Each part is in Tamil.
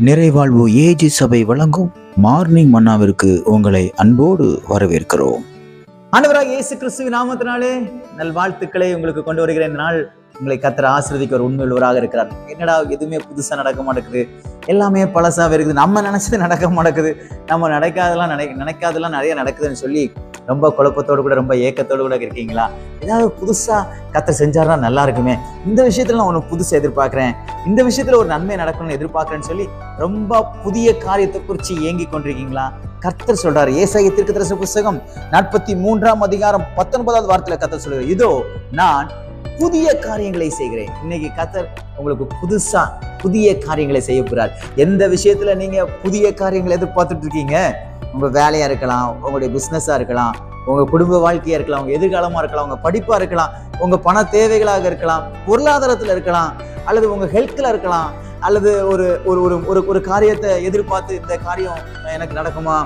நிறைவாழ்வு ஏஜி சபை வழங்கும் மார்னிங் மன்னாவிற்கு உங்களை அன்போடு வரவேற்கிறோம். ஆண்டவராகிய இயேசு கிறிஸ்துவின் நாமத்தினாலே நல்வாழ்த்துக்களை உங்களுக்கு கொண்டு வருகிற இந்த நாள் உங்களை கர்த்தர் ஆசீர்வதிக்க ஒரு உண்மையுள்ளவராக இருக்கிறார். என்னடா எதுவுமே புதுசா நடக்க மாட்டேங்குது, எல்லாமே பழசாவே இருக்குது, நம்ம நினைச்சது நடக்க மாட்டேங்குது, நம்ம நினைக்காதெல்லாம் நிறைய நடக்குதுன்னு சொல்லி ரொம்ப குழப்பத்தோடு கூட ரொம்ப ஏக்கத்தோடு கூட இருக்கீங்களா? ஏதாவது புதுசா கர்த்தர் செஞ்சாருன்னா நல்லா இருக்குமே, இந்த விஷயத்துல நான் ஒன்று புதுசா எதிர்பார்க்கிறேன், இந்த விஷயத்துல ஒரு நன்மை நடக்கணும்னு எதிர்பார்க்கிறேன்னு சொல்லி ரொம்ப புதிய காரியத்தை குறித்து ஏங்கி கொண்டிருக்கீங்களா? கர்த்தர் சொல்றாரு, ஏசாயா தீர்க்கதரிசி புத்தகம் 43 அதிகாரம் 19வது வார்த்தையில கர்த்தர் சொல்றாரு, இதோ நான் புதிய காரியங்களை செய்கிறேன். இன்னைக்கு கர்த்தர் உங்களுக்கு புதுசா புதிய காரியங்களை செய்ய போறார். எந்த விஷயத்துல நீங்க புதிய காரியங்களை எதிர்பார்த்துட்டு இருக்கீங்க? உங்க வேலையா இருக்கலாம், உங்களுடைய பிசினஸா இருக்கலாம், உங்க குடும்ப வாழ்க்கையா இருக்கலாம், உங்க எதிர்காலமா இருக்கலாம், உங்க படிப்பா இருக்கலாம், உங்க பண தேவைகளாக இருக்கலாம், பொருளாதாரத்துல இருக்கலாம், அல்லது உங்க ஹெல்த்ல இருக்கலாம், அல்லது ஒரு ஒரு ஒரு ஒரு காரியத்தை எதிர்பார்த்து இந்த காரியம் எனக்கு நடக்குமா,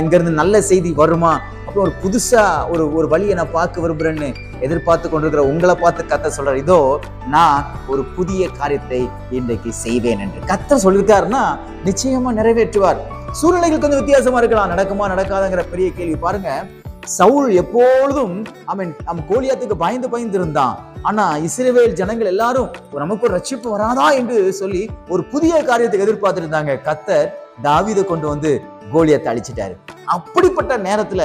இங்க இருந்து நல்ல செய்தி வருமா, அப்புறம் ஒரு புதுசா ஒரு வழியை நான் பார்க்க விரும்புறேன்னு எதிர்பார்த்து கொண்டிருக்கிற உங்களை பார்த்து கர்த்தர் சொல்றாரு, இதோ நான் ஒரு புதிய காரியத்தை இன்றைக்கு செய்வேன் என்று கர்த்தர் சொல்லியிருக்காருன்னா நிச்சயமா நிறைவேற்றுவார். சூழ்நிலைகள் கொஞ்சம் வித்தியாசமா இருக்கலாம், நடக்குமா நடக்காதுங்கிற பெரிய கேள்வி. பாருங்க, சவுல் எப்பொழுதும் அவன் கோலியாத்துக்கு பயந்து இருந்தான். ஆனா இஸ்ரவேல் ஜனங்கள் எல்லாரும் நமக்கு ஒரு ரட்சிப்பு வராதா என்று சொல்லி ஒரு புதிய காரியத்தை எதிர்பார்த்து இருந்தாங்க. கர்த்தர் தாவீதை கொண்டு வந்து கோலியாத்தை அழிச்சிட்டாரு. அப்படிப்பட்ட நேரத்துல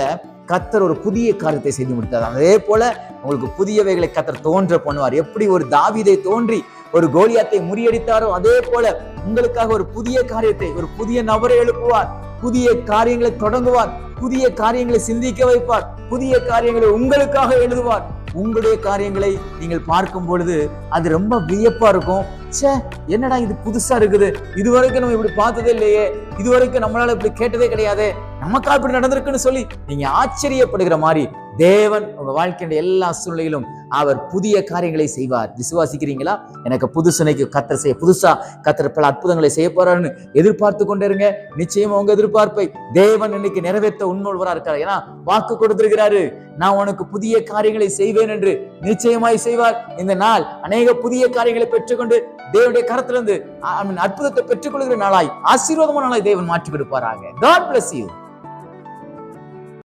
கர்த்தர் ஒரு புதிய காரியத்தை செய்து முடித்தார். அதே போல உங்களுக்கு புதியவைகளை கர்த்தர் தோன்ற பண்ணுவார். எப்படி ஒரு தாவீதை தோன்றி ஒரு கோலியாத்தை முறியடித்தாரோ அதே போல உங்களுக்காக ஒரு புதிய காரியத்தை, ஒரு புதிய நபரை எழுப்புவார், புதிய காரியங்களை தொடங்குவார், புதிய காரியங்களை சிந்திக்க வைப்பார், புதிய காரியங்களை உங்களுக்காக எழுதுவார். உங்களுடைய காரியங்களை நீங்கள் பார்க்கும் பொழுது அது ரொம்ப வியப்பா இருக்கும். சே, என்னடா இது புதுசா இருக்குது, இதுவரைக்கும் நம்ம இப்படி பார்த்ததே இல்லையே, இதுவரைக்கும் நம்மளால இப்படி கேட்டதே கிடையாது, நமக்கா இப்படி நடந்திருக்குன்னு சொல்லி நீங்க ஆச்சரியப்படுகிற மாதிரி தேவன் உங்க வாழ்க்கையுடைய எல்லா சூழ்நிலையிலும் அவர் புதிய காரியங்களை செய்வார். விசுவாசிக்கிறீங்களா? எனக்கு புதுசுனைக்கு கர்த்தர் செய்ய, புதுசா கர்த்தர் பல அற்புதங்களை செய்ய போறாருன்னு எதிர்பார்த்து கொண்டிருங்க. நிச்சயமா உங்க எதிர்பார்ப்பை தேவன் இன்னைக்கு நிறைவேற்ற உண்மையுள்ளவரா இருக்காரு. ஏன்னா வாக்கு கொடுத்திருக்கிறாரு, நான் உனக்கு புதிய காரியங்களை செய்வேன் என்று. நிச்சயமாய் செய்வார். இந்த நாள் அநேக புதிய காரியங்களை பெற்றுக்கொண்டு தேவனுடைய கரத்திலிருந்து அற்புதத்தை பெற்றுக்கொள்கிற நாளாய், ஆசீர்வாதமான நாளாய் தேவன் மாற்றி கொடுப்பாராக. God bless you.